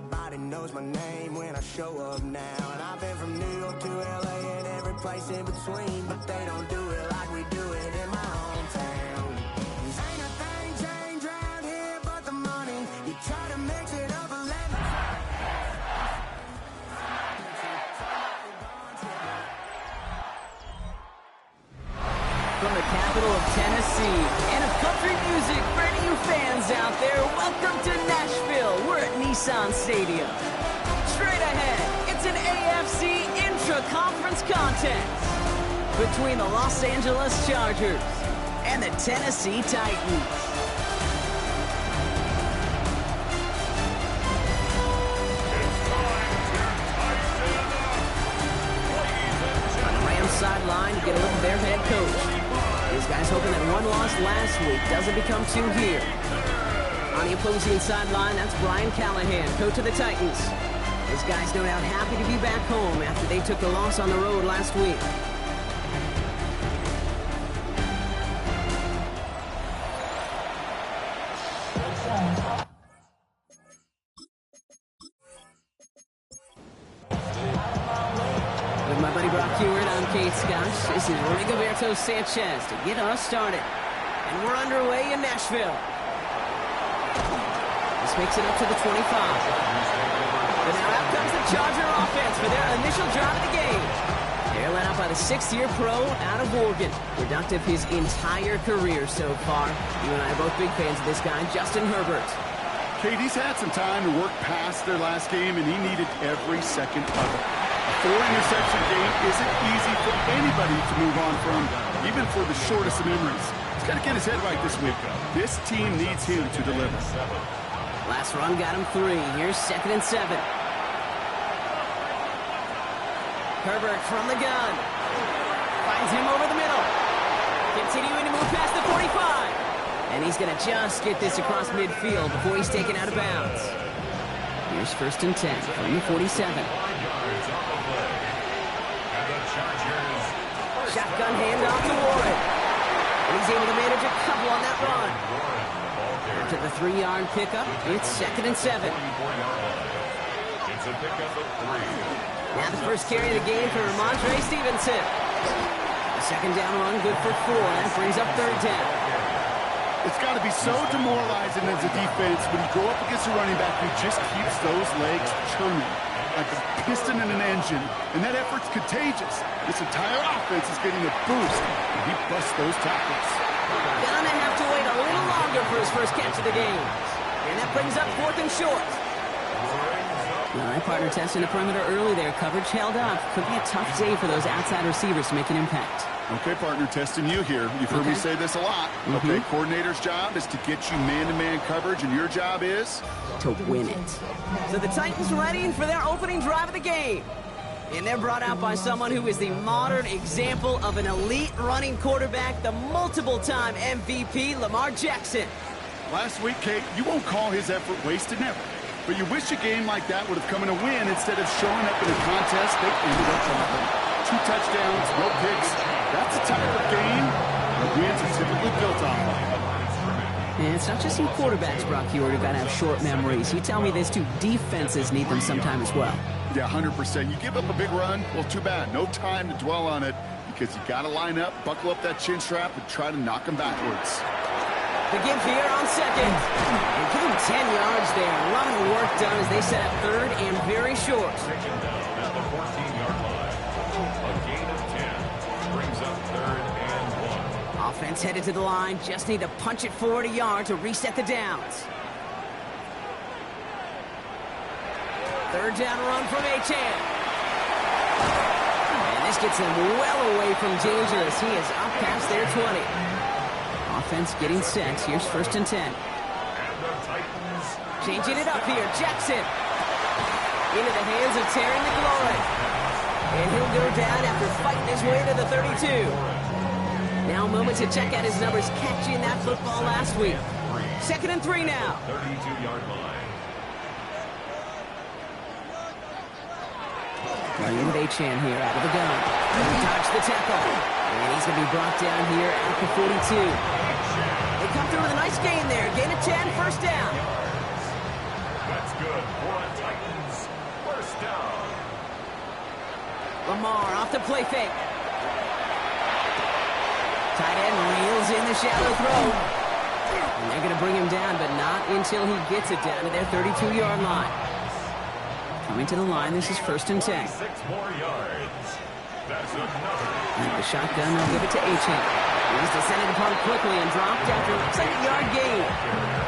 Everybody knows my name when I show up now. And I've been from New York to LA and every place in between, but they don't do it like we do it in my hometown. 'Cause ain't a thing changed around here but the money. You try to mix it up and let me. From the capital of Tennessee and of country music for any of you fans out there, welcome to Nashville. We're at Nissan Stadium. Straight ahead, it's an AFC intra-conference contest between the Los Angeles Chargers and the Tennessee Titans. On the Rams sideline to get a look at their head coach. These guys hoping that one loss last week doesn't become two here. On the opposing sideline, that's Brian Callahan, coach of the Titans. These guys no doubt happy to be back home after they took the loss on the road last week. With my buddy Brock Hewitt, I'm Kate Scotch. This is Rigoberto Sanchez to get us started. And we're underway in Nashville. This makes it up to the 25. But now out comes the Charger offense for their initial drive of the game. They're led out by the sixth-year pro out of Oregon. Productive his entire career so far. You and I are both big fans of this guy, Justin Herbert. Kate, he's had some time to work past their last game, and he needed every second of it. A 4-interception game isn't easy for anybody to move on from, even for the shortest of memories. He's got to get his head right this week. This team needs him to deliver. Last run got him 3. Here's 2nd and 7. Herbert from the gun. Finds him over the middle. Continuing to move past the 45. And he's going to just get this across midfield before he's taken out of bounds. Here's 1st and 10 from the 47. Shotgun handoff to Warren. And he's able to manage a couple on that run. To the 3-yard pickup, it's 2nd and 7. Now the first carry of the game for Ramondre Stevenson. The 2nd down run good for 4. That brings up 3rd down. It's got to be so demoralizing as a defense when you go up against a running back who just keeps those legs churning like a piston in an engine, and that effort's contagious. This entire offense is getting a boost, and he busts those tackles. Gonna have to wait a little longer for his first catch of the game. And that brings up 4th and short. All right, partner testing the perimeter early there. Coverage held up. Could be a tough day for those outside receivers to make an impact. Okay, partner, testing you here. You've heard me say this a lot. Okay, coordinator's job is to get you man-to-man coverage, and your job is? To win it. So the Titans ready for their opening drive of the game. And they're brought out by someone who is the modern example of an elite running quarterback, the multiple-time MVP, Lamar Jackson. Last week, Kate, you won't call his effort wasted, never. But you wish a game like that would have come in a win instead of showing up in a contest that ended up dropping. 2 touchdowns, no picks. That's the type of game the wins are typically built on. And it's not just you quarterbacks, Brock Hewitt, who've got to have short memories. You tell me this too, defenses need them sometime as well. Yeah, 100%. You give up a big run, well, too bad. No time to dwell on it because you got to line up, buckle up that chin strap, and try to knock them backwards. The give here on 2nd. And give him 10 yards there. A lot of work done as they set up 3rd and very short. At the 14-yard line. A gain of 10 brings up 3rd and 1. Offense headed to the line. Just need to punch it forward a yard to reset the downs. 3rd down run from Achane. And this gets him well away from danger as he is up past their 20. Offense getting set. Here's 1st and 10. Changing it up here. Jackson. Into the hands of Terry McLaurin. And he'll go down after fighting his way to the 32. Now a moment to check out his numbers catching that football last week. 2nd and 3 now. 32-yard line. Running with Achane here out of the gun. He dodged the tackle. And he's going to be brought down here at the 42. They come through with a nice gain there. Gain of 10, 1st down. That's good for a Titans first down. Lamar off the play fake. Tight end reels in the shallow throw. And they're going to bring him down, but not until he gets it down to their 32-yard line. Coming to the line, this is 1st and 10. 6 more yards. That's another. And the shotgun, they'll give it to Achane. He's descended upon quickly and dropped after looks like a yard gain.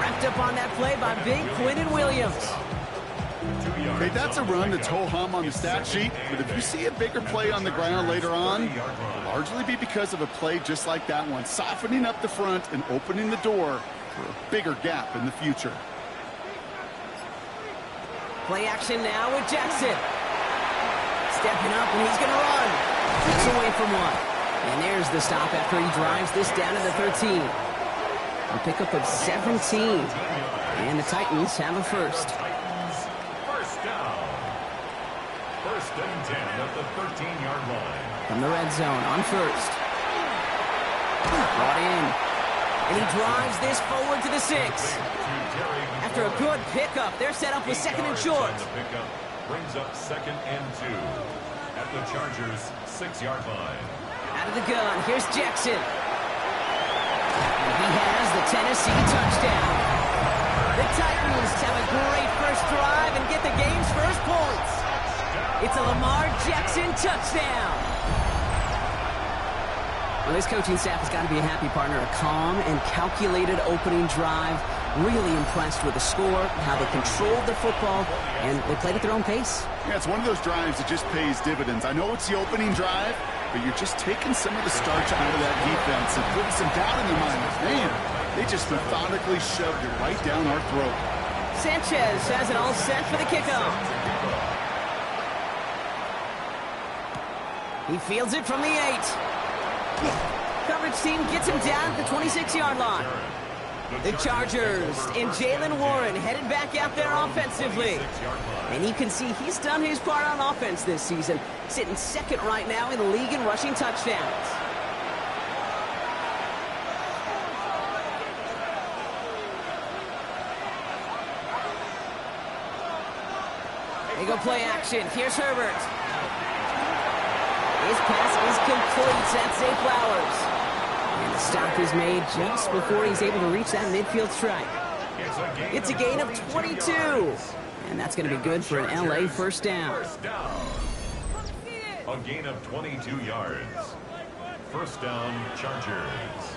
Wrapped up on that play by big Quinton Williams. Okay, that's a run that's ho-hum on the stat sheet, but if you see a bigger play on the ground later on, it'll largely be because of a play just like that one, softening up the front and opening the door for a bigger gap in the future. Play action now with Jackson. Stepping up, and he's going to run. He's away from one. And there's the stop after he drives this down to the 13. A pickup of 17. And the Titans have a first. First down. 1st and 10 at the 13-yard line. From the red zone on first. Brought in. And he drives this forward to the 6. After a good pickup, they're set up with 2nd and short. The pickup brings up 2nd and 2 at the Chargers' 6-yard line. Out of the gun, here's Jackson. And he has the Tennessee touchdown. The Titans have a great first drive and get the game's first points. It's a Lamar Jackson touchdown. Well, this coaching staff has got to be a happy partner. A calm and calculated opening drive. Really impressed with the score, how they controlled the football, and they played at their own pace. Yeah, it's one of those drives that just pays dividends. I know it's the opening drive, but you're just taking some of the starch out of that defense and putting some doubt in their minds. Man, they just methodically shoved it right down our throat. Sanchez has it all set for the kickoff. He fields it from the 8. Coverage team gets him down at the 26-yard line. The Chargers and Jaylen Warren headed back out there offensively. And you can see he's done his part on offense this season, sitting 2nd right now in the league in rushing touchdowns. They go play action. Here's Herbert. His pass is complete. That's Zay Flowers. And the stop is made just before he's able to reach that midfield strike. It's a gain of 22. And that's going to be good for an LA first down. A gain of 22 yards. First down, Chargers.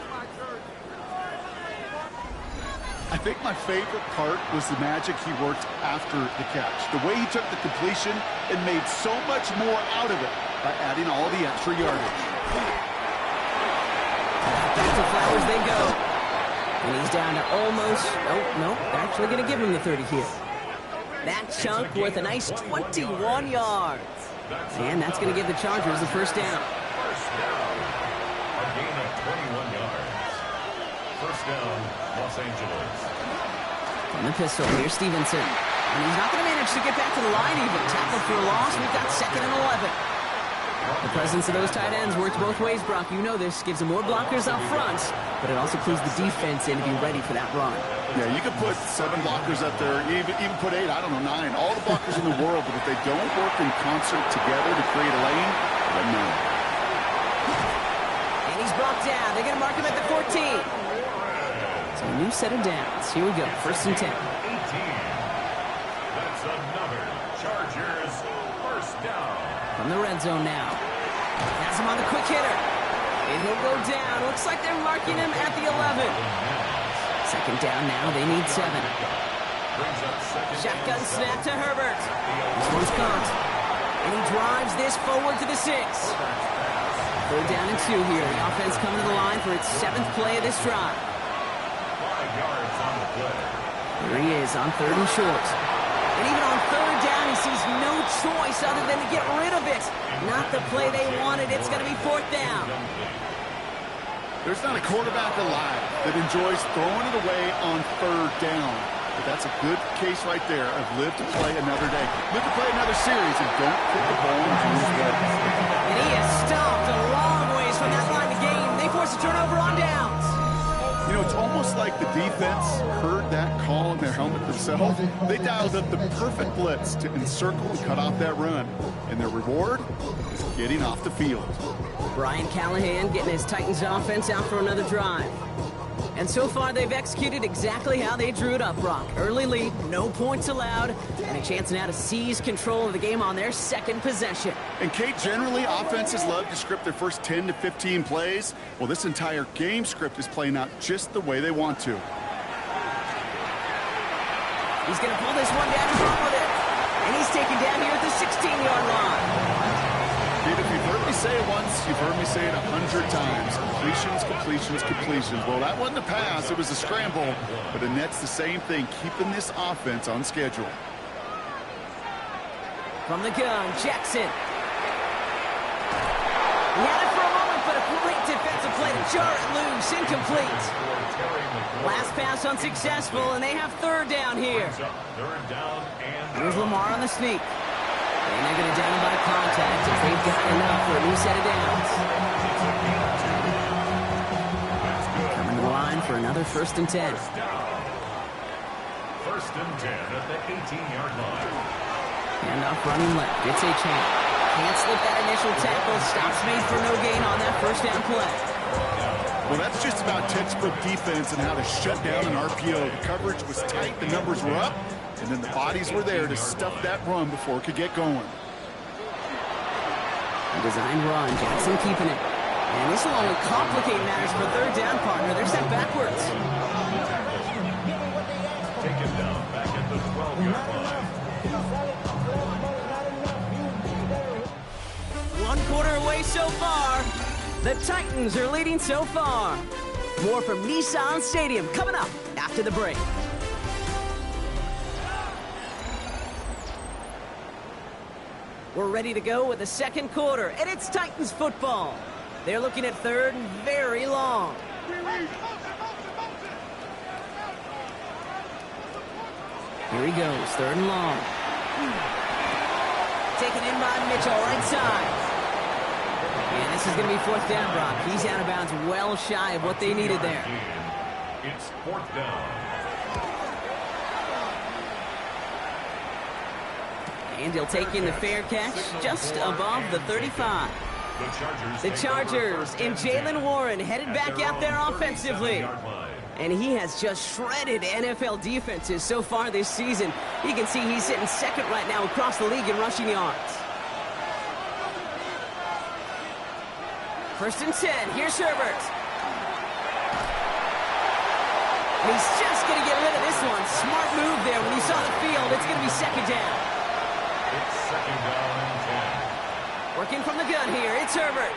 I think my favorite part was the magic he worked after the catch. The way he took the completion and made so much more out of it by adding all the extra yardage. Back to Flowers they go. And he's down to almost, nope, they're actually going to give him the 30 here. That chunk worth a nice 21 yards. And that's going to give the Chargers the first down. First down. A gain of 21 yards. First down, Los Angeles. From the pistol, here's Stevenson. And he's not going to manage to get back to the line even. Tackled for a loss. We've got 2nd and 11. The presence of those tight ends works both ways, Brock. You know this. Gives them more blockers up front, but it also clues the defense in to be ready for that run. Yeah, you could put 7 blockers up there, even put 8, I don't know, 9. All the blockers in the world, but if they don't work in concert together to create a lane, then no. And he's brought down. They're going to mark him at the 14. So a new set of downs. Here we go. 1st and 10. 18. That's another Chargers first down. From the red zone now. Has him on the quick hitter. And he'll go down. Looks like they're marking him at the 11. 2nd down now. They need 7. Shotgun snap to Herbert. This one's caught. And he drives this forward to the 6. 3rd down and 2 here. The offense coming to the line for its 7th play of this drive. 5 yards on the play. Here he is on 3rd and short. And even on 3rd down, he sees no choice other than to get rid of it. Not the play they wanted. It's going to be 4th down. There's not a quarterback alive that enjoys throwing it away on 3rd down. But that's a good case right there of live to play another day. Live to play another series and don't put the ball into his way. And he is stopped a long ways from that line of game. They force a turnover on downs. You know, it's almost like the defense heard that call in their helmet themselves. They dialed up the perfect blitz to encircle and cut off that run. And their reward is getting off the field. Brian Callahan getting his Titans offense out for another drive. And so far, they've executed exactly how they drew it up, Brock. Early lead, no points allowed, and a chance now to seize control of the game on their second possession. And, Kate, generally, offenses love to script their first 10 to 15 plays. Well, this entire game script is playing out just the way they want to. He's going to pull this one down and run with it. And he's taken down here at the 16-yard line. If you've heard me say it once, you've heard me say it 100 times. Completions, completions, completions. Well, that wasn't a pass. It was a scramble. But the Nets the same thing, keeping this offense on schedule. From the gun, Jackson. He had it for a moment, but a great defensive play to jar it loose. Incomplete. Last pass unsuccessful, and they have third down here. Here's Lamar on the sneak. And they're going to down by contact as they've got enough for a new set of downs. Coming to the line for another 1st and 10. 1st and 10 at the 18-yard line. Handoff running left. It's a chance. Can't slip that initial tackle. Stops made for no gain on that 1st down play. Well, that's just about textbook defense and how to shut down an RPO. The coverage was tight, the numbers were up, and then the bodies were there to stuff that run before it could get going. A designed run, Jackson keeping it. And this will only complicate matters for third down, partner. They're sent backwards. Taken down back at the 12-yard line. 1 quarter away so far. The Titans are leading so far. More from Nissan Stadium coming up after the break. We're ready to go with the second quarter, and it's Titans football. They're looking at third and very long. Here he goes, third and long. Taken in by Mitchell, right side. And this is going to be 4th down, Brock. He's out of bounds well shy of what they needed there. It's 4th down. And he'll take in the fair catch just above the 35. The Chargers and Jaylen Warren headed back out there offensively. And he has just shredded NFL defenses so far this season. You can see he's sitting second right now across the league in rushing yards. 1st and 10. Here's Herbert. And he's just going to get rid of this one. Smart move there when he saw the field. It's going to be 2nd down. It's 2nd down and 10. Working from the gun here. It's Herbert.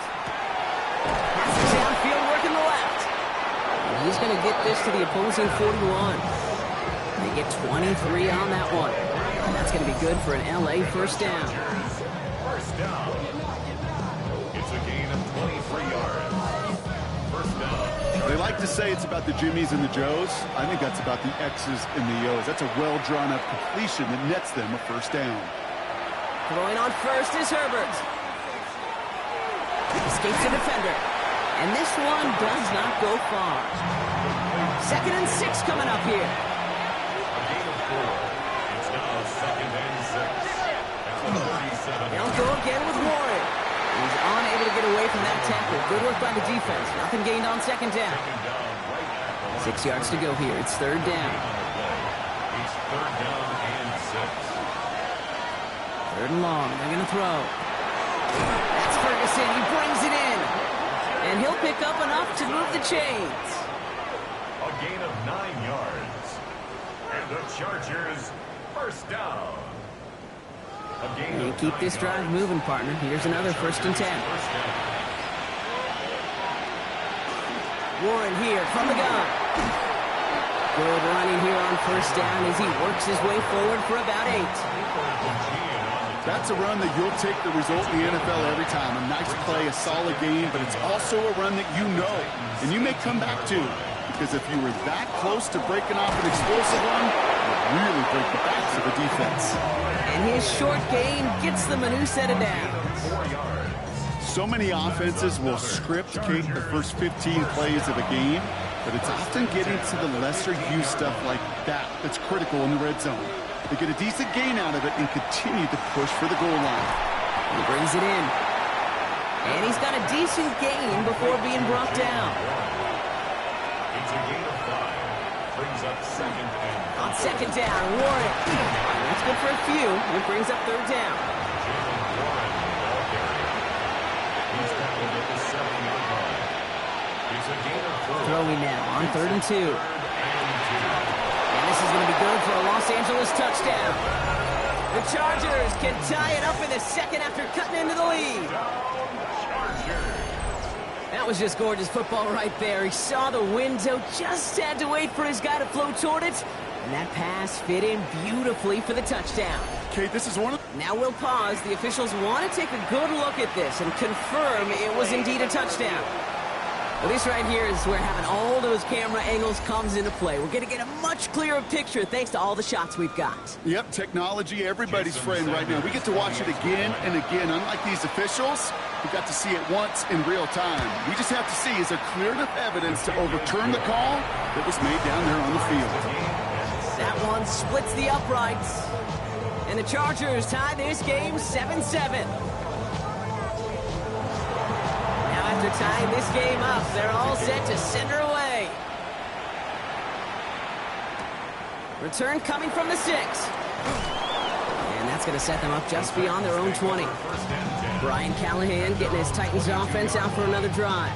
Passes downfield, working the left. And he's going to get this to the opposing 41. They get 23 on that one. And that's going to be good for an LA 1st down. 1st down. It's a gain of 23 yards. 1st down. They like to say it's about the Jimmies and the Joes. I think that's about the X's and the O's. That's a well-drawn-up completion that nets them a 1st down. Throwing on first is Herbert. Escapes the defender. And this one does not go far. 2nd and 6 coming up here. A gain of 4. It's now 2nd and 6. At the 37. They'll go again with Warren. He's unable to get away from that tackle. Good work by the defense. Nothing gained on 2nd down. 6 yards to go here. It's 3rd down. It's 3rd down and 6. 3rd and long. They're going to throw. That's Ferguson. He brings it in. And he'll pick up enough to move the chains. A gain of 9 yards. And the Chargers 1st down. And keep this drive moving, partner. Here's another 1st and 10. Warren here from the gun. Good running here on 1st down as he works his way forward for about 8. That's a run that you'll take the result in the NFL every time. A nice play, a solid game, but it's also a run that you know, and you may come back to. Because if you were that close to breaking off an explosive run, you'd really break the backs of the defense. And his short gain gets them a new set of downs. So many offenses will script, Kate, the first 15 plays of a game. but it's often getting to the lesser-used stuff like that that's critical in the red zone. They get a decent gain out of it and continue to push for the goal line. He brings it in. And he's got a decent gain before being brought down. It's a gain of 5. Brings up second and 5. On second down, Warren. That's good for a few. It brings up third down. Jalen Warren, ball carrier. He's tackled at the 7-yard line. It's a gain of 4. Throwing now on 3rd and 2. Third and 2. And this is going to be good for a Los Angeles touchdown. The Chargers can tie it up in the second after cutting into the lead. That was just gorgeous football right there. He saw the window, just had to wait for his guy to flow toward it. And that pass fit in beautifully for the touchdown. Okay, this is one of... Now we'll pause. The officials want to take a good look at this and confirm it was indeed a touchdown. Well, this right here is where having all those camera angles comes into play. We're going to get a much clearer picture thanks to all the shots we've got. Yep, technology, everybody's friend right now. We get to watch it again and again. Unlike these officials, we got to see it once in real time. We just have to see, is there clear enough evidence to overturn the call that was made down there on the field? That one splits the uprights. And the Chargers tie this game 7-7. After tying this game up, they're all set to send her away. Return coming from the 6. And that's going to set them up just beyond their own 20. Brian Callahan getting his Titans offense out for another drive.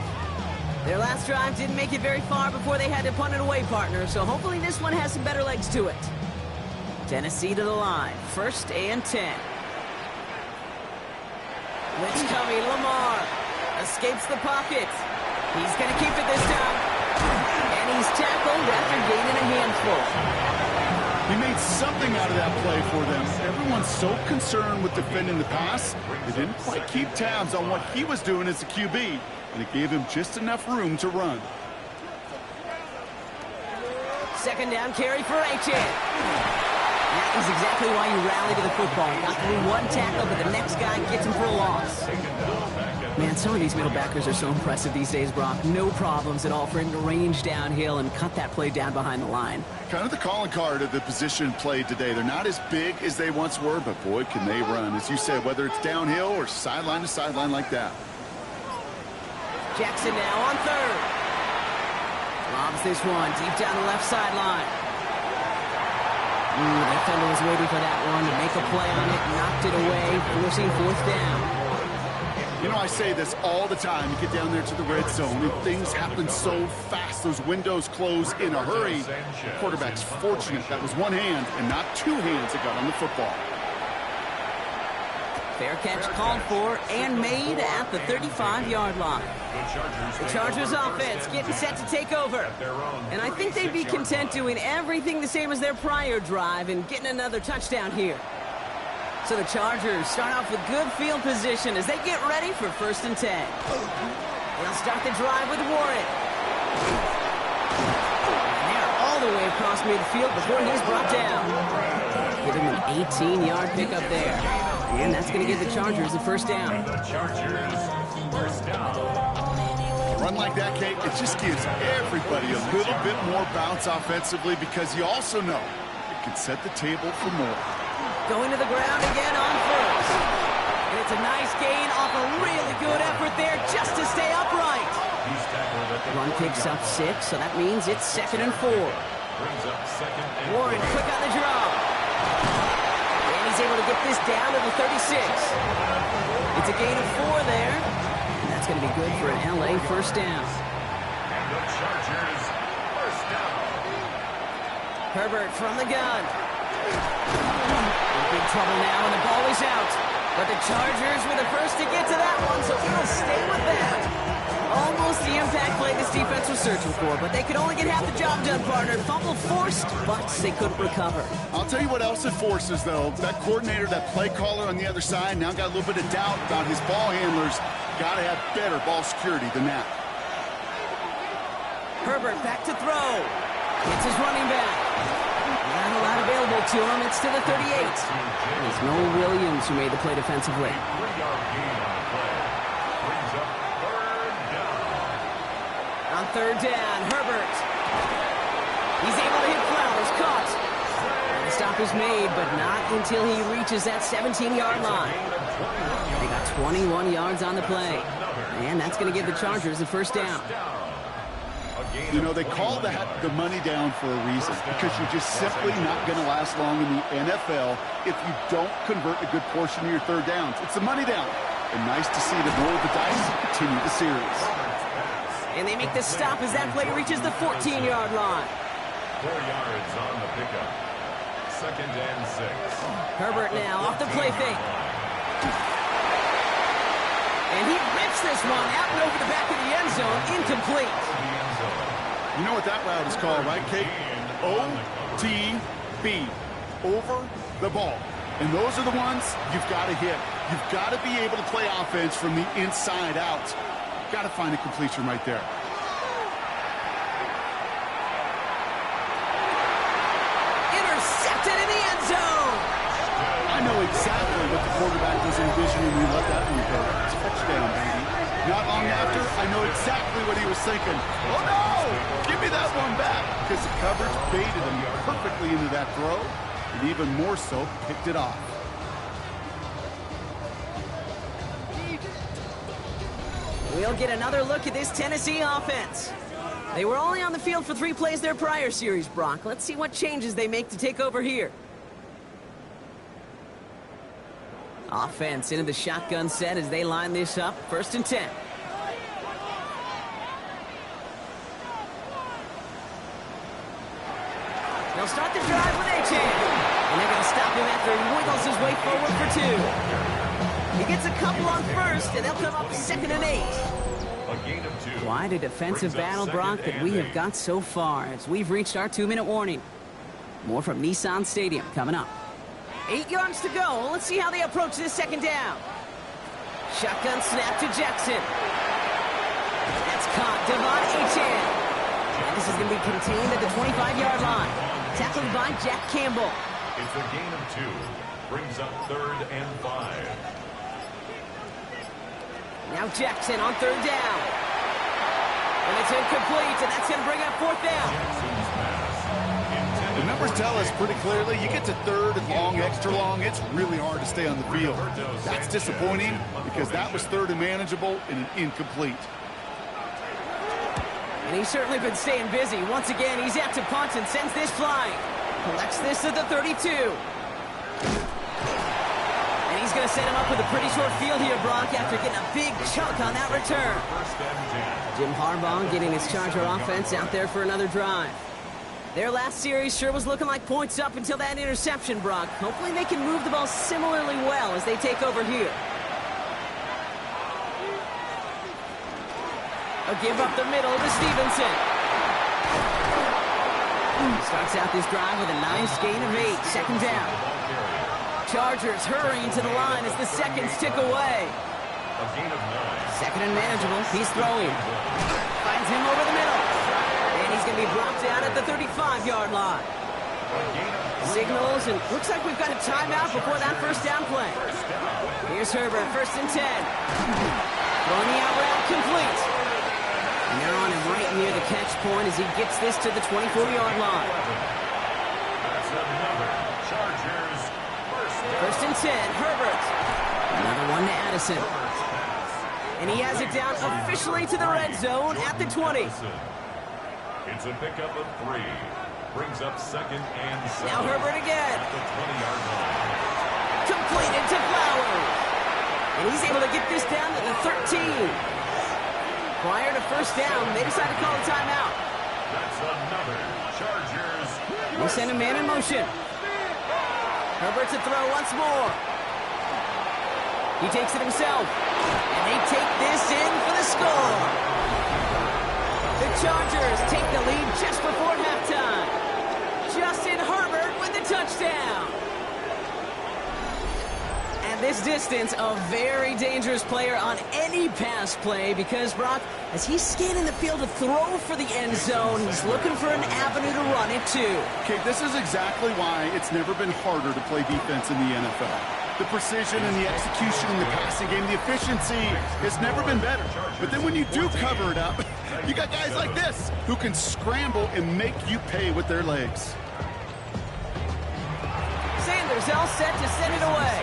Their last drive didn't make it very far before they had to punt it away, partner, so hopefully this one has some better legs to it. Tennessee to the line, 1st and 10. Blitz coming, Lamar. Escapes the pocket. He's going to keep it this time. And he's tackled after gaining a handful. He made something out of that play for them. Everyone's so concerned with defending the pass, they didn't quite keep tabs on what he was doing as a QB, and it gave him just enough room to run. Second down carry for Achan. That is exactly why you rally to the football. Got through one tackle, but the next guy gets him for a loss. Man, some of these middle backers are so impressive these days, Brock. No problems at all for him to range downhill and cut that play down behind the line. Kind of the calling card of the position played today. They're not as big as they once were, but boy, can they run. As you said, whether it's downhill or sideline to sideline like that. Jackson now on 3rd. Lobs this one deep down the left sideline. The defender was waiting for that one to make a play on it, knocked it away, forcing 4th down. You know, I say this all the time. You get down there to the red zone, and things happen so fast. Those windows close in a hurry. The quarterback's fortunate that was one hand and not 2 hands that got on the football. Fair catch called for and made at the 35-yard line. The Chargers offense getting set to take over. And I think they'd be content doing everything the same as their prior drive and getting another touchdown here. So the Chargers start off with good field position as they get ready for 1st and 10. They'll start the drive with Warren. And they're all the way across midfield before he's brought down. Give him an 18-yard pickup there. And that's going to give the Chargers the 1st down. The Chargers, 1st down. A run like that, Kate, it just gives everybody a little bit more bounce offensively because you also know it can set the table for more. Going to the ground again on 1st. And it's a nice gain off a really good effort there just to stay upright. Run picks up 6, so that means it's 2nd and 4. Warren quick on the draw. And he's able to get this down to the 36. It's a gain of 4 there. And that's going to be good for an LA 1st down. And the Chargers, 1st down. Herbert from the gun. In big trouble now, and the ball is out. But the Chargers were the first to get to that one, so we'll stay with that. Almost the impact play this defense was searching for, but they could only get half the job done, partner. Fumble forced, but they couldn't recover. I'll tell you what else it forces, though. That coordinator, that play caller on the other side, now got a little bit of doubt about his ball handlers. Got to have better ball security than that. Herbert back to throw. It's his running back. Not a lot available to him. It's to the 38. It's Noel Williams who made the play defensively. 3-yard gain on the play. Brings up 3rd down. On 3rd down, Herbert He's able to hit Flowers, caught. And the stop is made, but not until he reaches that 17-yard line. They got 21 yards on the play. And that's going to give the Chargers the first down. You know, they call that the money down for a reason, because you're just simply not going to last long in the NFL if you don't convert a good portion of your third downs. It's the money down. And nice to see them roll the dice and continue the series. And they make the stop as that play reaches the 14-yard line. 4 yards on the pickup. 2nd and 6. Herbert now off the play fake. And he rips this one out and over the back of the end zone, incomplete. You know what that route is called, right, Kate? OTB, over the ball. And those are the ones you've got to hit. You've got to be able to play offense from the inside out. Got to find a completion right there. Intercepted in the end zone. I know exactly what the quarterback was envisioning when he let that one go. Touchdown, baby. Not long after, I know exactly what he was thinking. Oh, no! Give me that one back. Because the coverage baited him perfectly into that throw, and even more so, picked it off. We'll get another look at this Tennessee offense. They were only on the field for 3 plays their prior series, Brock. Let's see what changes they make to take over here. Offense into the shotgun set as they line this up. 1st and 10. They'll start the drive with Wk9. And they're going to stop him after he wiggles his way forward for 2. He gets a couple on 1st, and they'll come up 2nd and 8. A gain of 2. Quite a defensive battle, Brock, that we have got so far as we've reached our 2-minute warning. More from Nissan Stadium coming up. 8 yards to go. Let's see how they approach this 2nd down. Shotgun snap to Jackson. That's caught. Devon Achane. And this is going to be contained at the 25-yard line. Tackled by Jack Campbell. It's a gain of 2. Brings up 3rd and 5. Now Jackson on 3rd down. And it's incomplete, and that's going to bring up 4th down. The numbers tell us pretty clearly, you get to 3rd and long, extra long, it's really hard to stay on the field. That's disappointing because that was 3rd and manageable and an incomplete. And he's certainly been staying busy. Once again, he's out to punt and sends this flying. Collects this at the 32. And he's going to set him up with a pretty short field here, Brock, after getting a big chunk on that return. Jim Harbaugh getting his Charger offense out there for another drive. Their last series sure was looking like points up until that interception, Brock. Hopefully they can move the ball similarly well as they take over here. A give up the middle to Stevenson. Starts out this drive with a nice gain of 8. 2nd down. Chargers hurrying to the line as the seconds tick away. A gain of 9. 2nd and manageable. He's throwing. Finds him over the middle. And he's going to be brought down at the 35-yard line. Signals, and looks like we've got a timeout before that 1st down play. Here's Herbert, 1st and 10. Throwing the out route complete. And they're on him right near the catch point as he gets this to the 24-yard line. That's another Chargers 1st and 10, Herbert. Another one to Addison. And he has it down officially to the red zone at the 20. It's a pickup of 3. Brings up 2nd and 7. Now Herbert again. At the 20-yard line. Completed to Flowers. And he's able to get this down to the 13. Prior to 1st down, they decided to call a timeout. That's another Chargers. They send a man in motion. Herbert to throw once more. He takes it himself. And they take this in for the score. The Chargers take the lead just before halftime. Justin Herbert with the touchdown. At this distance, a very dangerous player on any pass play because, Brock, as he's scanning the field to throw for the end zone, he's looking for an avenue to run it too. Okay, this is exactly why it's never been harder to play defense in the NFL. The precision and the execution in the passing game, the efficiency has never been better. But then when you do cover it up, you got guys like this who can scramble and make you pay with their legs. Sanders all set to send it away.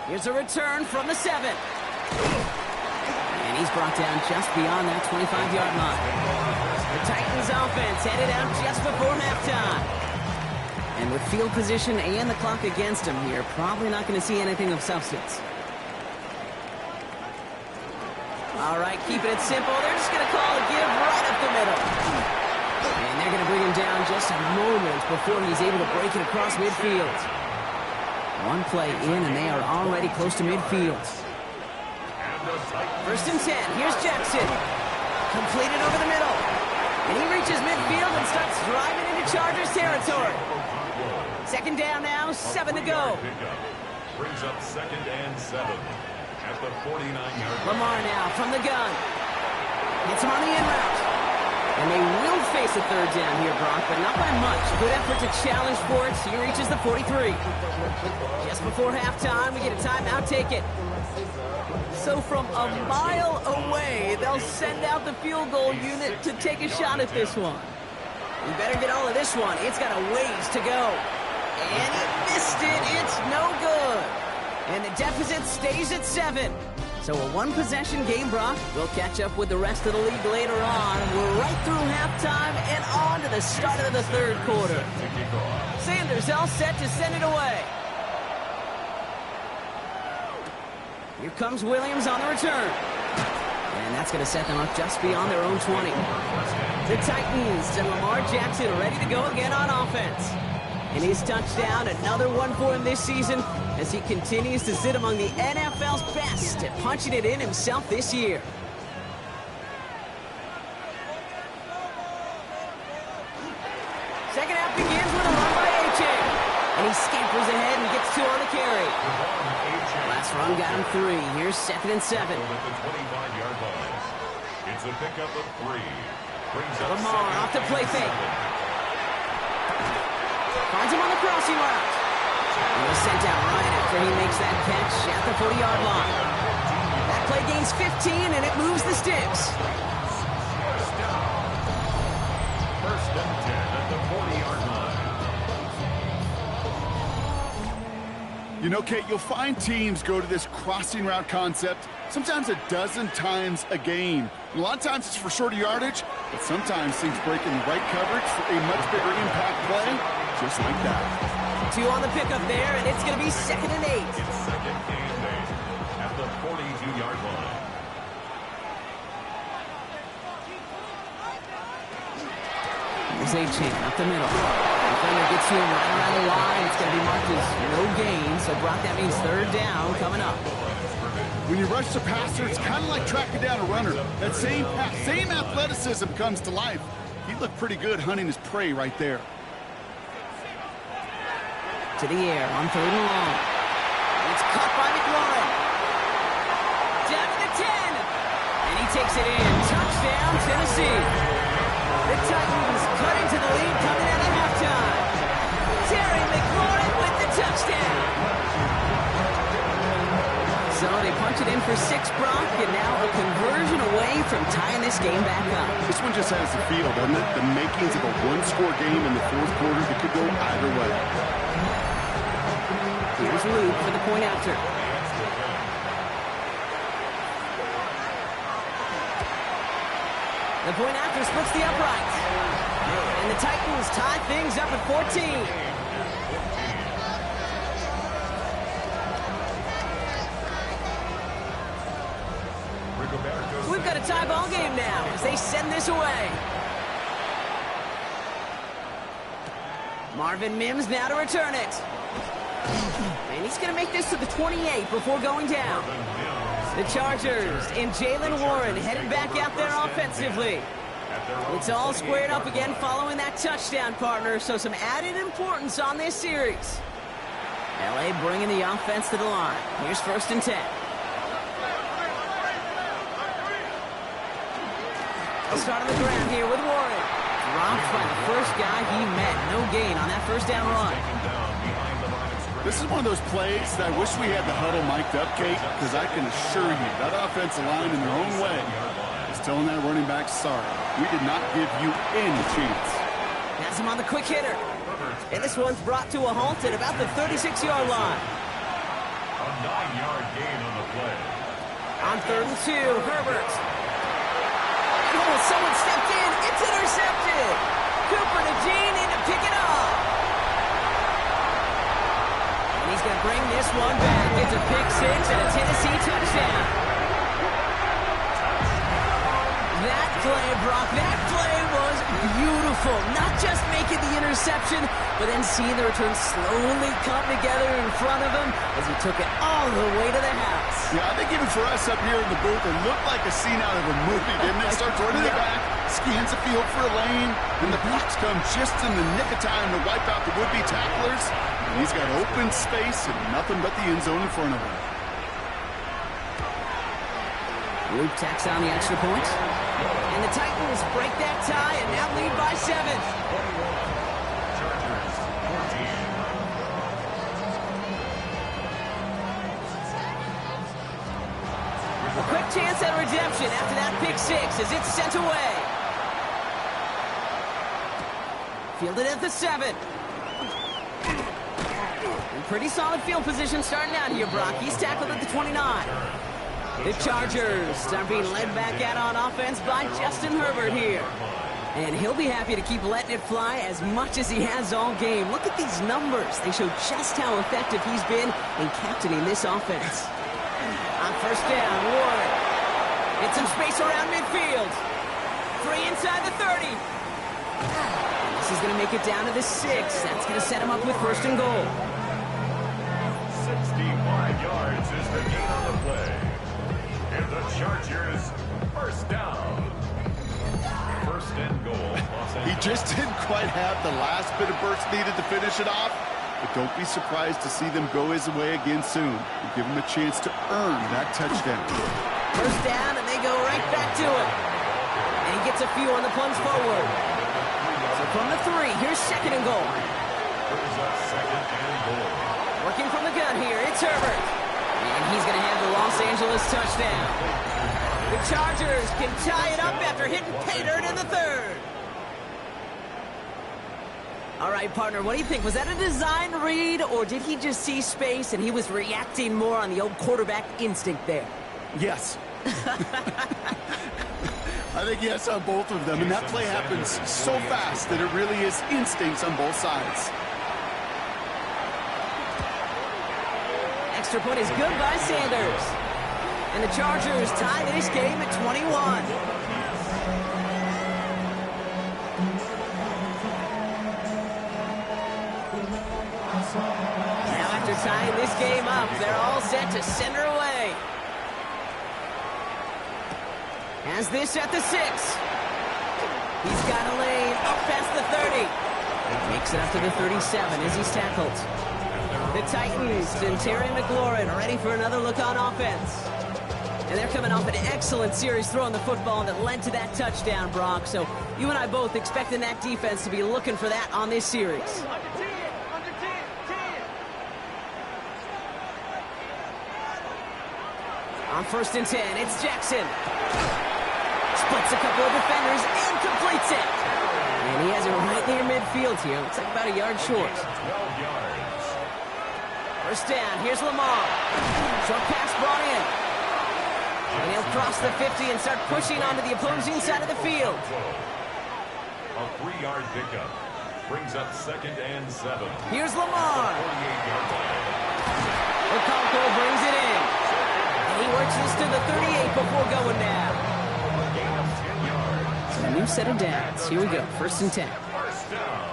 Here's a return from the 7. And he's brought down just beyond that 25-yard line. The Titans offense headed out just before halftime. And with field position and the clock against him here, probably not going to see anything of substance. All right, keeping it simple. They're just going to call a give right up the middle. And they're going to bring him down just a moment before he's able to break it across midfield. One play in, and they are already close to midfield. First and 10. Here's Jackson. Completed over the middle. And he reaches midfield and starts driving into Chargers territory. Second down now, 7 to go. Brings up 2nd and 7 at the 49-yard line. Lamar now from the gun. Hits him on the in route. And they will face a third down here, Brock, but not by much. Good effort to challenge for it. He reaches the 43. Just before halftime, we get a timeout. Take it. So from a mile away, they'll send out the field goal unit to take a shot at this one. You better get all of this one. It's got a ways to go. And he missed it. It's no good. And the deficit stays at 7. So a one-possession game, Brock. We'll catch up with the rest of the league later on. We're right through halftime and on to the start of the third quarter. Sanders all set to send it away. Here comes Williams on the return. And that's going to set them up just beyond their own 20. The Titans and Lamar Jackson are ready to go again on offense. And his touchdown, another one for him this season, as he continues to sit among the NFL's best at punching it in himself this year. Second half begins with a run by A.J. And he scampers ahead and gets 2 on the carry. Last run got him 3. Here's 2nd and 7. At the 25-yard line. It's a pickup of 3. Brings up Lamar off the play fake. Finds him on the crossing route. And he's sent out right after he makes that catch at the 40-yard line. That play gains 15, and it moves the sticks. First and 10 at the 40-yard line. You know, Kate, you'll find teams go to this crossing route concept sometimes a dozen times a game. A lot of times it's for shorter yardage, but sometimes teams break in the right coverage for a much bigger impact play, just like that. 2 on the pickup there, and it's going to be 2nd and 8. It's 2nd and 8 at the 42-yard line. Here's A-Chain up the middle. Defender gets to him right around the line. It's going to be marked as no gain. So, Brock, that means third down coming up. When you rush the passer, it's kind of like tracking down a runner. That same athleticism comes to life. He looked pretty good hunting his prey right there. To the air on 3rd and long. It's caught by McLaurin. Down to the 10. And he takes it in. Touchdown, Tennessee. The Titans cut into the lead coming out of halftime. Terry McLaurin with the touchdown. So they punch it in for 6, Brock, and now a conversion away from tying this game back up. This one just has the feel, doesn't it? The makings of a one-score game in the 4th quarter that could go either way. Here's Luke for the point after. The point after splits the upright. And the Titans tie things up at 14. We've got a tie ball game now as they send this away. Marvin Mims now to return it. And he's going to make this to the 28 before going down. The Chargers and Jaylen Warren headed back out there offensively. It's all squared up again following that touchdown, partner, so some added importance on this series. LA bringing the offense to the line. Here's 1st and 10. They'll start on the ground here with Warren. dropped by the first guy he met. No gain on that first down run. This is one of those plays that I wish we had the huddle mic'd up, Kate, because I can assure you that offensive line in their own way is telling that running back, sorry, we did not give you any chance. Has him on the quick hitter. And this one's brought to a halt at about the 36-yard line. A 9-yard gain on the play. On 3rd and 2, Herbert. Oh, someone stepped in. It's intercepted. Cooper to Gene in to pick it up. And he's going to bring this one back. It's a pick six and a Tennessee touchdown. That play, Brock, that play was beautiful. Not just making the interception, but then seeing the return slowly come together in front of him as he took it all the way to the house. Yeah, I think even for us up here in the booth, it looked like a scene out of a movie, didn't it? Starts running the back, scans the field for a lane, and the blocks come just in the nick of time to wipe out the would-be tacklers. And he's got open space and nothing but the end zone in front of him. Luke tacks on the extra point. And the Titans break that tie and now lead by 7. A quick chance at redemption after that pick six as it's sent away. Fielded at the 7. And pretty solid field position starting out here, Brock. He's tackled at the 29. The Chargers are being led back out on offense by Justin Herbert here. And he'll be happy to keep letting it fly as much as he has all game. Look at these numbers. They show just how effective he's been in captaining this offense. On first down, Ward. Get some space around midfield. Free inside the 30. This is going to make it down to the 6. That's going to set him up with first and goal. 65 yards is the gain on the play. And the Chargers first down. First and goal. He just didn't quite have the last bit of burst needed to finish it off. But don't be surprised to see them go his way again soon. And give him a chance to earn that touchdown. First down, and they go right back to it. And he gets a few on the plunge forward. So from the 3, here's second and goal. Brings up second and goal. Working from the gun here, it's Herbert. And he's going to have the Los Angeles touchdown. The Chargers can tie it up after hitting pay dirt in the 3rd. All right, partner, what do you think? Was that a design read, or did he just see space and he was reacting more on the old quarterback instinct there? Yes. I think yes on both of them. And that play happens so fast that it really is instincts on both sides. Extra point is good by Sanders. And the Chargers tie this game at 21. Now after tying this game up, they're all set to send her away. Has this at the 6. He's got a lane up past the 30. Makes it up to the 37 as he's tackled. The Titans and Terry McLaurin are ready for another look on offense. And they're coming off an excellent series throwing the football that led to that touchdown, Brock. So you and I both expecting that defense to be looking for that on this series. On first and 10, it's Jackson. Splits a couple of defenders and completes it. And he has it right near midfield here. Looks like about a yard short. 12 yards. First down, here's Lamar. Short pass brought in. And he'll cross the 50 and start pushing onto the opposing side of the field. A 3-yard pickup. Brings up second and 7. Here's Lamar. 48-yard line. Okonkwo brings it in. And he works this to the 38 before going down. A gain of 10 yards. A new set of downs. Here we go, first and 10. First down.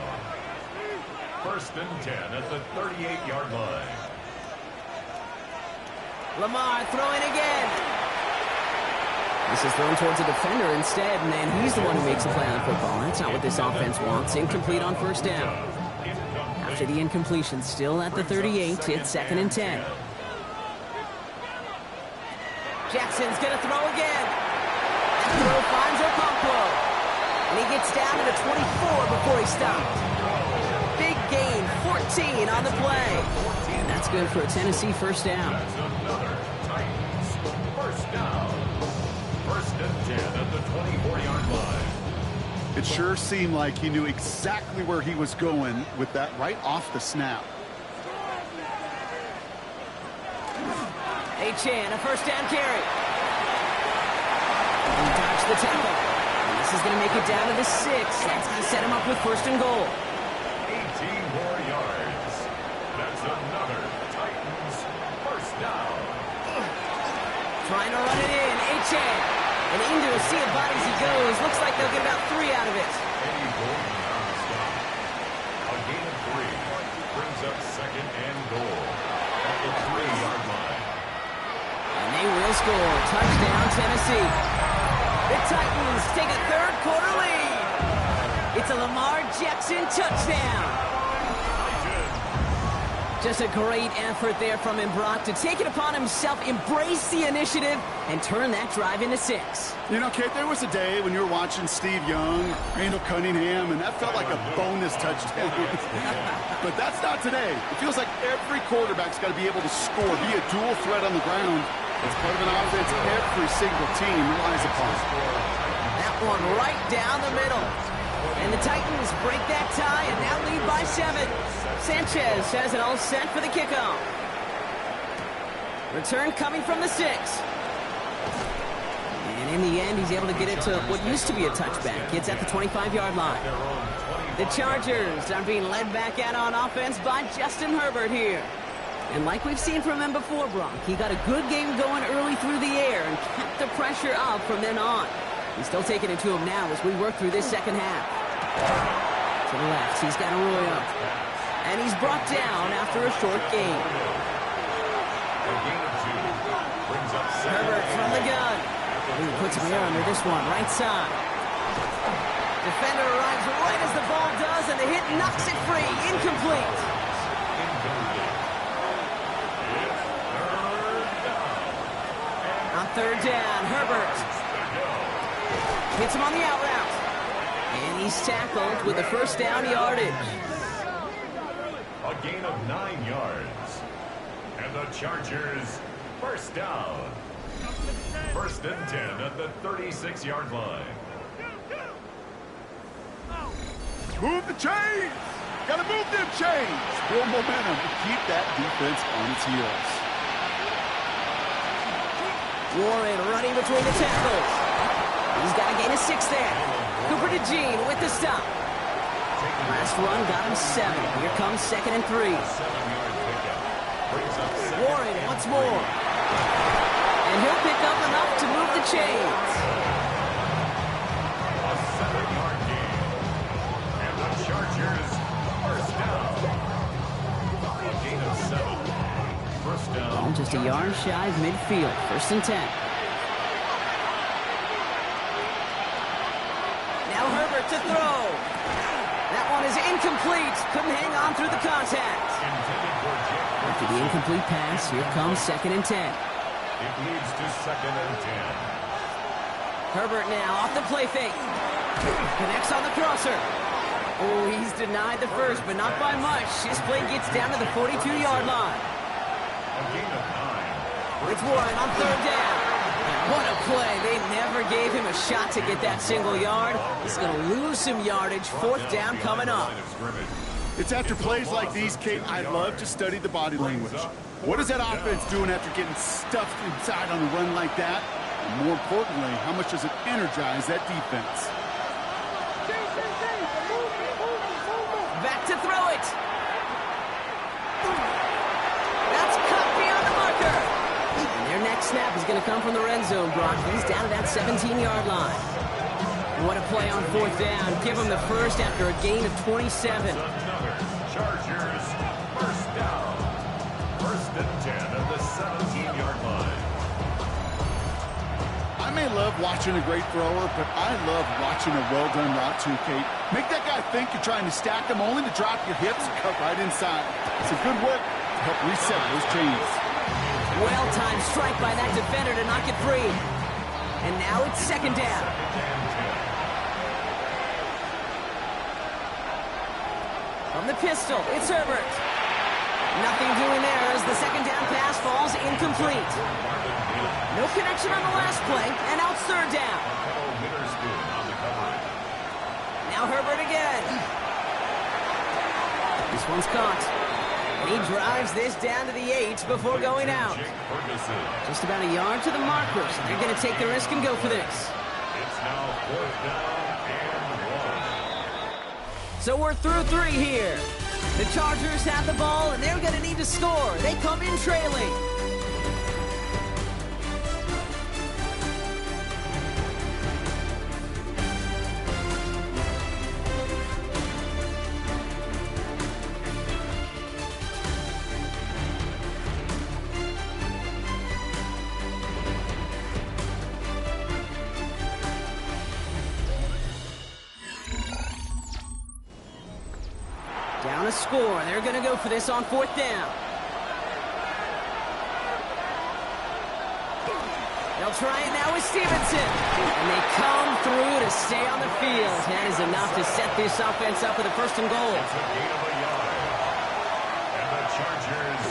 First and 10 at the 38-yard line. Lamar throwing again. This is thrown towards a defender instead, and then he's the one who makes a play on the football. That's not what this offense wants. Incomplete on first down. After the incompletion, still at the 38, it's second and 10. Jackson's going to throw again. Throw finds Okonkwo. And he gets down to the 24 before he stopped. Big gain, 14 on the play. And that's good for a Tennessee first down. That's another Titans first down. First and 10 at the 24-yard line. It sure seemed like he knew exactly where he was going with that right off the snap. Chan, a first down carry. He dodged the tackle. And this is going to make it down to the 6. That's going to set him up with first and goal. 18 more yards. That's another Titans first down. Trying to run it in. Chan. And into a sea of bodies he goes. Looks like they'll get about 3 out of it. Eddie Gordon on the stop. A gain of 3 brings up second and goal at the 3-yard line. And they will score. Touchdown, Tennessee. The Titans take a third-quarter lead. It's a Lamar Jackson touchdown. Just a great effort there from him, Brock, to take it upon himself, embrace the initiative, and turn that drive into 6. You know, Kate, there was a day when you were watching Steve Young, Randall Cunningham, and that felt like a bonus touchdown. But that's not today. It feels like every quarterback's got to be able to score, be a dual threat on the ground. It's part of an offense every single team relies upon. That one right down the middle. And the Titans break that tie and now lead by 7. Sanchez has it all set for the kickoff. Return coming from the 6. And in the end, he's able to get it to what used to be a touchback. Gets at the 25-yard line. The Chargers are being led back out on offense by Justin Herbert here. And like we've seen from him before, Brock, he got a good game going early through the air and kept the pressure up from then on. He's still taking it to him now as we work through this second half. To the left, he's got Arroyo. And he's brought down after a short gain. Herbert from the gun. He puts him here under this one, right side. Defender arrives right as the ball does, and the hit knocks it free. Incomplete. On third down, Herbert hits him on the out route. And he's tackled with a first down yardage. A gain of 9 yards. And the Chargers first down. First and 10 at the 36-yard line. Move the chains! Gotta move them chains! Build momentum to keep that defense on its heels. Warren running between the tackles. He's got a gain of 6 there. Cooper DeJean with the stop. Last run got him 7. Here comes second and 3. Warren once more. And he'll pick up enough to move the chains. A 7-yard gain. And the Chargers first down. A gain of 7. First down. Ball just a yard shy of midfield. First and 10. Now Herbert to throw. That one is incomplete. Couldn't hang on through the contact. After the incomplete pass, here comes second and 10. It leads to second and 10. Herbert now off the play fake. Connects on the crosser. Oh, he's denied the first, but not by much. His play gets down to the 42-yard line. A gain of 9. It's Warren on third down. What a play. They never gave him a shot to get that single yard. He's going to lose some yardage. Fourth down coming up. It's after plays like these, Kate, I love to study the body language. What is that offense doing after getting stuffed inside on a run like that? And more importantly, how much does it energize that defense? Back to throw it. That's cut beyond the marker. And their next snap is going to come from the red zone, Brock. He's down to that 17-yard line. What a play on fourth down. Give him the first after a gain of 27. Another Chargers first down. First and 10 at the 17-yard line. I may love watching a great thrower, but I love watching a well-done route too, Kate. Make that guy think you're trying to stack him only to drop your hips and cut right inside. It's a good work to help reset those chains. Well-timed strike by that defender to knock it free. And now it's second down. From the pistol, it's Herbert. Nothing doing there as the second down pass falls incomplete. No connection on the last play, and out third down. Now Herbert again. This one's caught. And he drives this down to the 8 before going out. Just about a yard to the marker, so they're going to take the risk and go for this. It's now 4th down and 1. So we're through 3 here. The Chargers have the ball, and they're going to need to score. They come in trailing. Down a score. They're going to go for this on 4th down. They'll try it now with Stevenson. And they come through to stay on the field. That is enough to set this offense up with a 1st and goal. It's a gain of a yard. And the Chargers,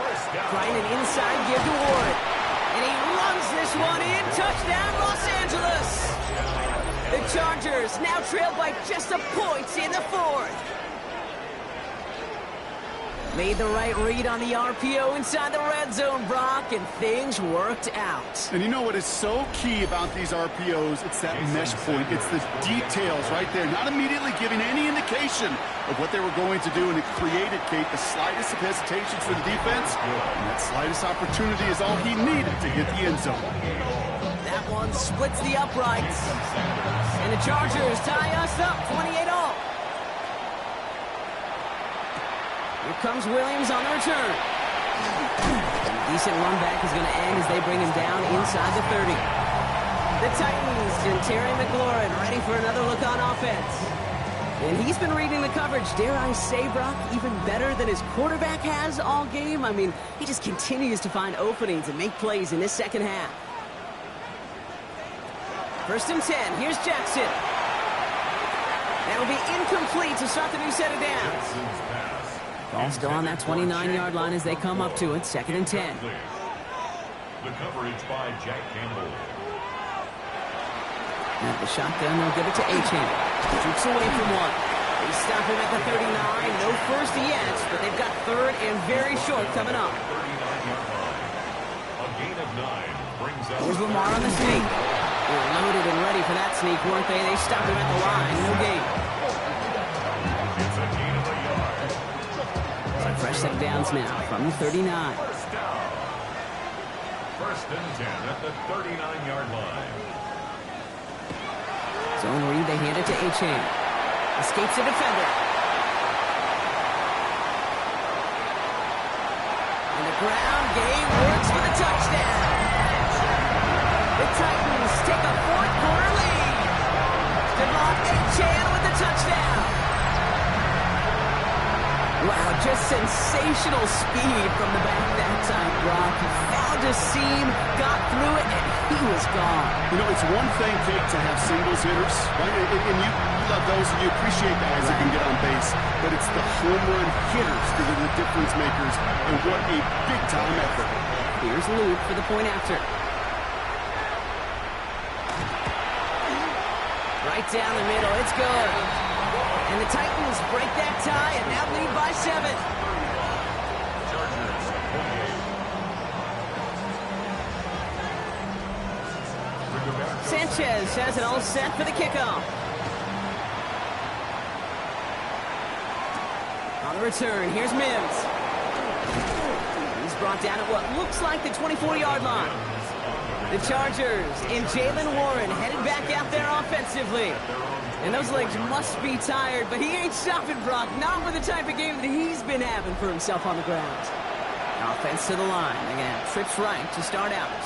1st down. Trying an inside give to Ward. And he runs this one in. Touchdown, Los Angeles. The Chargers now trailed by just a point in the 4th. Made the right read on the RPO inside the red zone, Brock, and things worked out. And you know what is so key about these RPOs? It's that mesh point. It's the details right there. Not immediately giving any indication of what they were going to do, and it created, Kate, the slightest of hesitations for the defense. And that slightest opportunity is all he needed to hit the end zone. That one splits the uprights. And the Chargers tie us up 28-all. Here comes Williams on the return. And a decent run back is going to end as they bring him down inside the 30. The Titans and Terry McLaurin ready for another look on offense. And he's been reading the coverage, dare I say, Brock, even better than his quarterback has all game. I mean, he just continues to find openings and make plays in this second half. 1st and 10. Here's Jackson. That'll be incomplete to start the new set of downs. Ball still on that 29-yard line as they come up to it. 2nd and 10. The coverage by Jack Campbell. At the shotgun, they'll give it to Achane. Shoots away from one. They stop him at the 39. No first yet, but they've got 3rd and very short coming up. 39-yard line. A gain of 9 brings up. Here's Lamar on the sneak. They were loaded and ready for that sneak, weren't they? They stop him at the line. No gain. It's a gain of a yard. Fresh set of downs now from the 39. 1st down. 1st and 10 at the 39-yard line. Zone read, they hand it to Achane. Escapes the defender. And the ground game works for the touchdown. The Titans take a 4th quarter lead. Devon Achane with the touchdown. Wow, just sensational speed from the back that time, Brock. He found a seam, got through it, and he was gone. You know, it's one thing, Kate, to have singles hitters, right? And you love those, and you appreciate guys that can get on base. But it's the home run hitters that are the difference makers, and what a big-time effort. Here's Luke for the point after. Right down the middle, it's good. And the Titans break that tie and now lead by 7. Chargers, 28. Sanchez has it all set for the kickoff. On the return, here's Mims. He's brought down at what looks like the 24-yard line. The Chargers and Jaylen Warren headed back out there offensively. And those legs must be tired, but he ain't stopping, Brock. Not with the type of game that he's been having for himself on the ground. Offense to the line. Again, trips right to start out.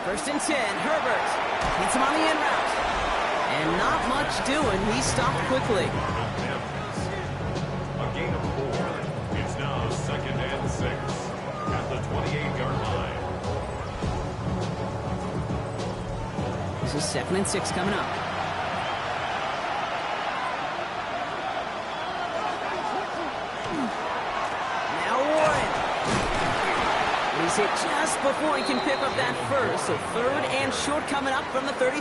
First and 10, Herbert. Hits him on the in route. And not much doing. He stopped quickly. A gain of 4. It's now 2nd and 6 at the 28-yard line. This is 2nd and 6 coming up. Now Warren. He's hit just before he can pick up that first. So 3rd and short coming up from the 33.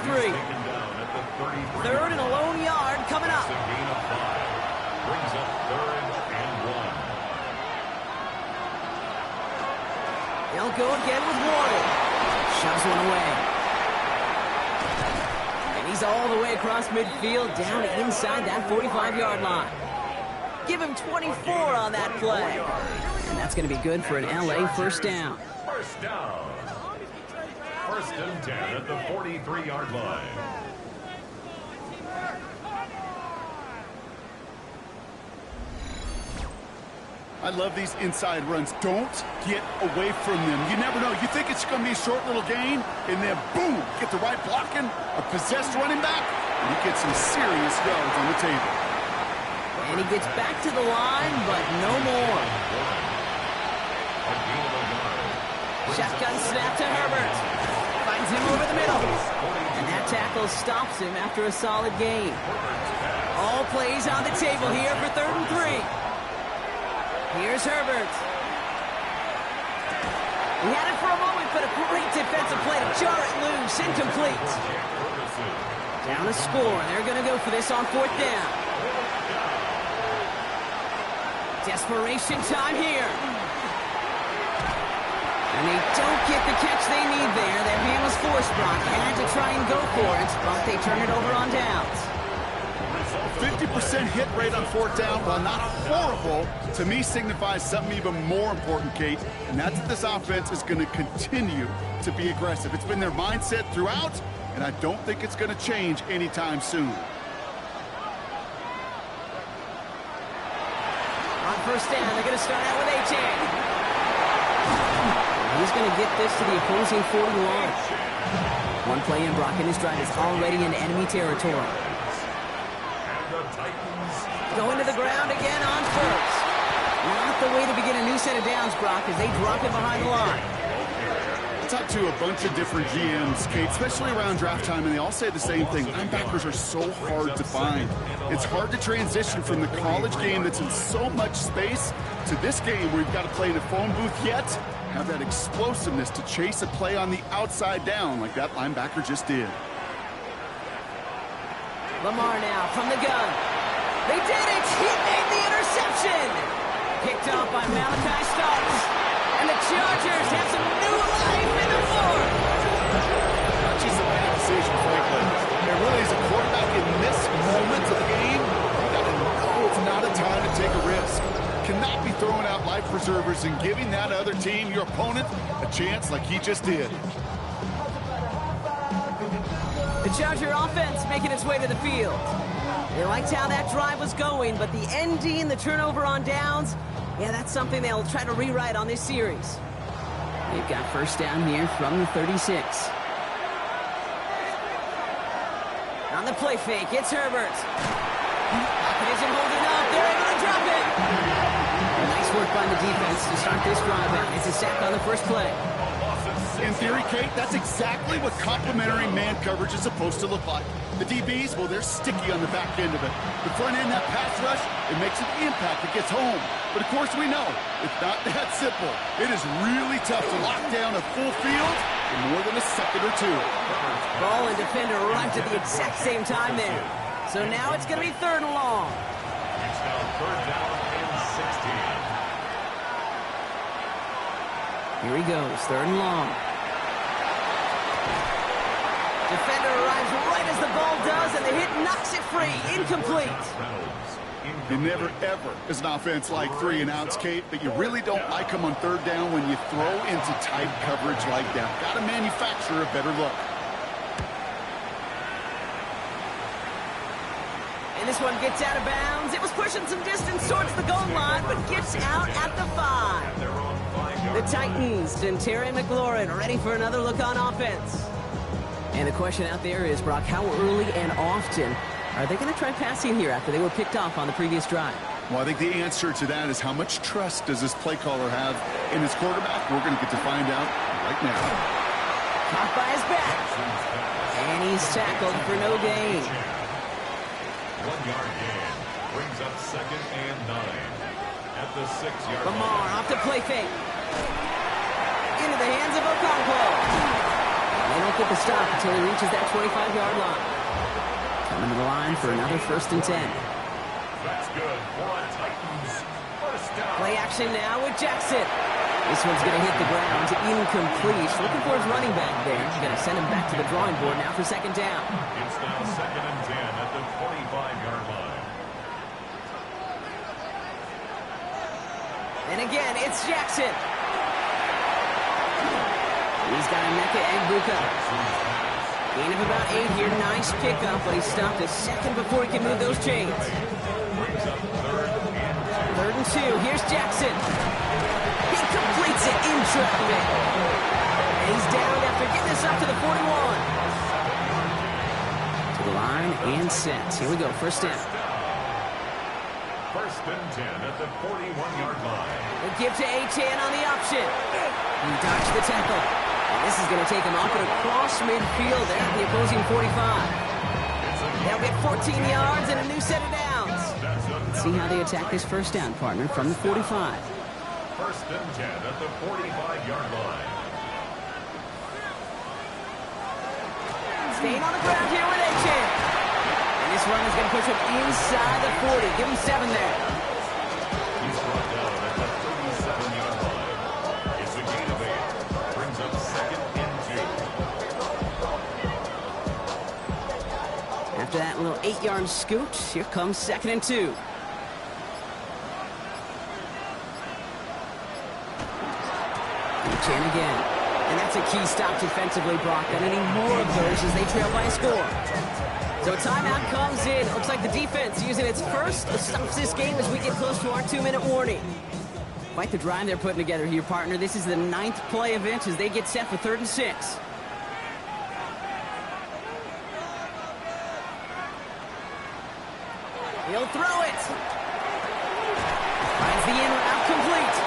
3rd and a lone yard coming up. Brings up 3rd and 1. They'll go again with Warren. Shoves one away. And he's all the way across midfield, down inside that 45-yard line. Give him 24 on that play. And that's going to be good for an LA first down. First down. 1st and 10 at the 43-yard line. I love these inside runs. Don't get away from them. You never know. You think it's going to be a short little gain, and then boom, get the right blocking, a possessed running back, and you get some serious yards on the table. And he gets back to the line, but no more. Shotgun snap to Herbert. Finds him over the middle. And that tackle stops him after a solid gain. All plays on the table here for 3rd and 3. Here's Herbert. He had it for a moment, but a great defensive play to jar it loose. Incomplete. Down a score. They're going to go for this on 4th down. Desperation time here. And they don't get the catch they need there. That man was forced, Brock. Had to try and go for it, but they turn it over on downs. 50% hit rate on 4th down, while not horrible, to me signifies something even more important, Kate, and that's that this offense is going to continue to be aggressive. It's been their mindset throughout, and I don't think it's going to change anytime soon. On 1st down, they're going to start out with A-Chain. He's going to get this to the opposing 41. One play in, Brock, and his drive is already in enemy territory. Going to the ground again on 1st. Not the way to begin a new set of downs, Brock, as they drop it behind the line. I talked to a bunch of different GMs, Kate, especially around draft time, and they all say the same thing. Linebackers are so hard to find. It's hard to transition from the college game that's in so much space to this game where you've got to play in a phone booth yet have that explosiveness to chase a play on the outside down like that linebacker just did. Lamar now from the gun. They did it! He made the interception! Picked off by Malachi Starks. And the Chargers have some new life in the fourth. Not just a bad decision, frankly. There really is a quarterback in this moment of the game. You got to know it's not a time to take a risk. Cannot be throwing out life preservers and giving that other team, your opponent, a chance like he just did. The Charger offense making its way to the field. They liked how that drive was going, but the ND and the turnover on downs, yeah, that's something they'll try to rewrite on this series. They've got 1st down here from the 36. On the play fake, it's Herbert. Pocket isn't holding up. They're able to drop it. Nice work by the defense to start this drive out. It's a sack on the first play. In theory, Kate, that's exactly what complementary man coverage is supposed to look like. The DBs, well, they're sticky on the back end of it. The front end, that pass rush, it makes an impact. It gets home. But, of course, we know it's not that simple. It is really tough to lock down a full field in more than a second or two. Ball and defender arrived at the exact same time there. So now it's going to be 3rd and long. It's now 3rd down and 16. Here he goes, 3rd and long. Defender arrives right as the ball does, and the hit knocks it free. Incomplete. You never, ever, as an offense, like 3 and outs, Kate, but you really don't like them on 3rd down when you throw into tight coverage like that. Got to manufacture a better look. And this one gets out of bounds. It was pushing some distance towards the goal line, but gets out at the 5. The Titans and Terry McLaurin ready for another look on offense. And the question out there is, Brock, how early and often are they going to try passing here after they were picked off on the previous drive? Well, I think the answer to that is how much trust does this play caller have in his quarterback? We're going to get to find out right now. Caught by his back. And he's tackled for no gain. 1 yard gain brings up 2nd and 9 at the 6-yard line. Lamar off the play fake. Into the hands of Okonkwo. And they don't get the stop until he reaches that 25-yard line. Coming to the line for another 1st and 10. That's good for a Titans first down. Play action now with Jackson. This one's going to hit the ground. Incomplete. Looking for his running back there. Going to send him back to the drawing board now for 2nd down. It's now 2nd and 10 at the 45-yard line. And again, it's Jackson. He's got a Emeka Egbuka. Gain of about 8 here. Nice pickup, but he stopped a second before he can move those chains. Brings up 3rd and 2. Here's Jackson. He completes it in traffic. And he's down after getting this up to the 41. To the line and set. Here we go. 1st down. 1st and 10 at the 41-yard line. They give to A-Chan on the option. He dodged the tackle. And this is going to take him off and across midfield there at the opposing 45. They'll get 14 yards and a new set of downs. Let's see how they attack this 1st down, partner, from the 45. 1st and 10 at the 45-yard line. Staying on the ground here with A-Chan. And this run is going to push him inside the 40. Give him 7 there. He's brought down at the 37-yard line. It's a gain of 8. Brings up 2nd and 2. After that little 8-yard scoot, here comes 2nd and 2. A-Chan again. And that's a key stop defensively, Brock. And any more of those as they trail by a score. So a timeout comes in. Looks like the defense using its first to stop this game as we get close to our 2-minute warning. Quite the drive they're putting together here, partner. This is the 9th play of it as they get set for 3rd and 6. He'll throw it. Finds the in route complete.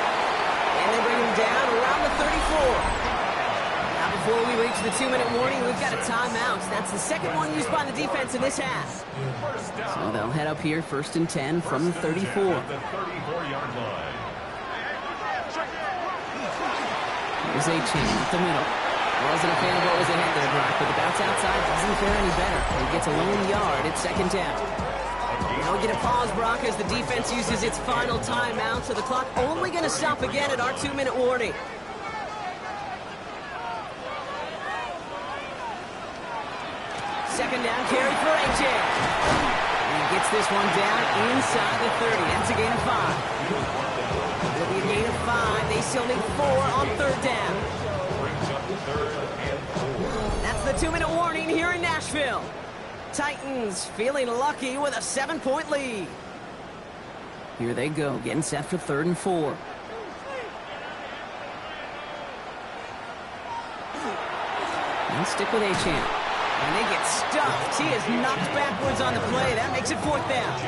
And they bring him down around the 34. Now before we reach the 2-minute warning, we've got a timeout. That's the 2nd one used by the defense in this half. So they'll head up here 1st and 10 from the 34. At the 34-yard line. Here's A-Chan up the middle. Wasn't a fan of what was ahead there, Brock, but the bounce outside doesn't fare any better. He gets a lone yard at 2nd down. Now we get a pause, Brock, as the defense uses its final timeout, so the clock only going to stop again at our 2-minute warning. Second down carry for A-Chan. And he gets this one down inside the 30. That's a gain of 5. It'll be a gain of 5. They still need 4 on 3rd down. Brings up 3rd and 4. That's the 2-minute warning here in Nashville. Titans feeling lucky with a 7-point lead. Here they go, getting set for 3rd and 4. And stick with A-Chan. And they get stuffed. He is knocked backwards on the play. That makes it 4th down.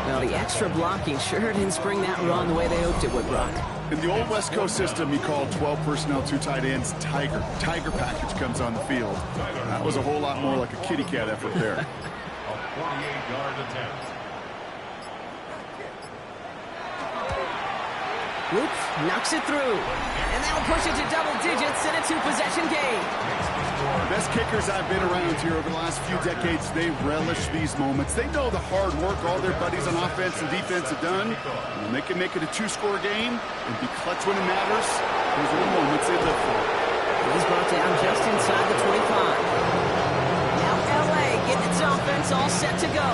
Well, the extra blocking sure didn't spring that run the way they hoped it would, Brock. In the old West Coast system, you call 12 personnel, 2 tight ends, Tiger. Tiger package comes on the field. That was a whole lot more like a kitty cat effort there. A 48-yard attempt. Whoops, knocks it through. And that'll push it to double digits and a 2-possession game. The best kickers I've been around here over the last few decades, they relish these moments. They know the hard work all their buddies on offense and defense have done. And they can make it a 2-score game and be clutch when it matters. Those are the moments they live for. He's brought down just inside the 25. Now LA getting its offense all set to go.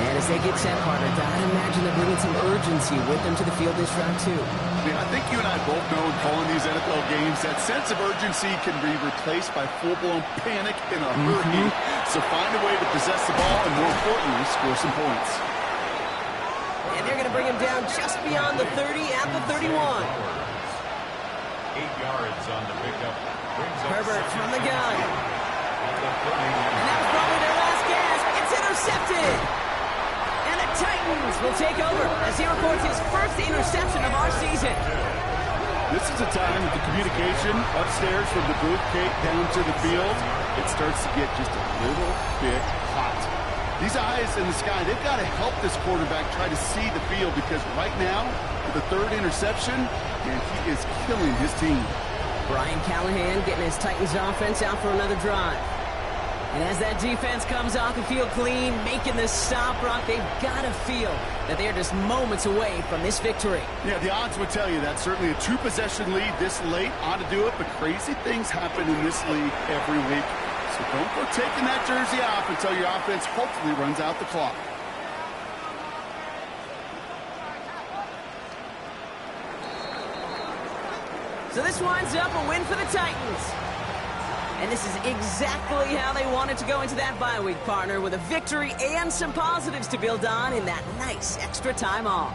And as they get set, partner, I'd imagine they're bringing some urgency with them to the field this round, too. I think you and I both know in calling these NFL games, that sense of urgency can be replaced by full-blown panic in a hurry. So find a way to possess the ball and, more importantly, score some points. And they're going to bring him down just beyond the 30 at the 31. 8 yards on the pickup. Herbert from the gun. And that was probably their last gasp. It's intercepted. And the Titans will take over as he records his first interception of our season. This is a time that the communication upstairs from the booth, Kate, down to the field, it starts to get just a little bit hot. These eyes in the sky, they've got to help this quarterback try to see the field, because right now, with the third interception, man, he is killing his team. Brian Callahan getting his Titans offense out for another drive. And as that defense comes off the field clean, making this stop, Brock, they've got to feel that they're just moments away from this victory. Yeah, the odds would tell you that. Certainly a two-possession lead this late ought to do it, but crazy things happen in this league every week. So don't go taking that jersey off until your offense hopefully runs out the clock. So this winds up a win for the Titans. And this is exactly how they wanted to go into that bye week, partner, with a victory and some positives to build on in that nice extra time off.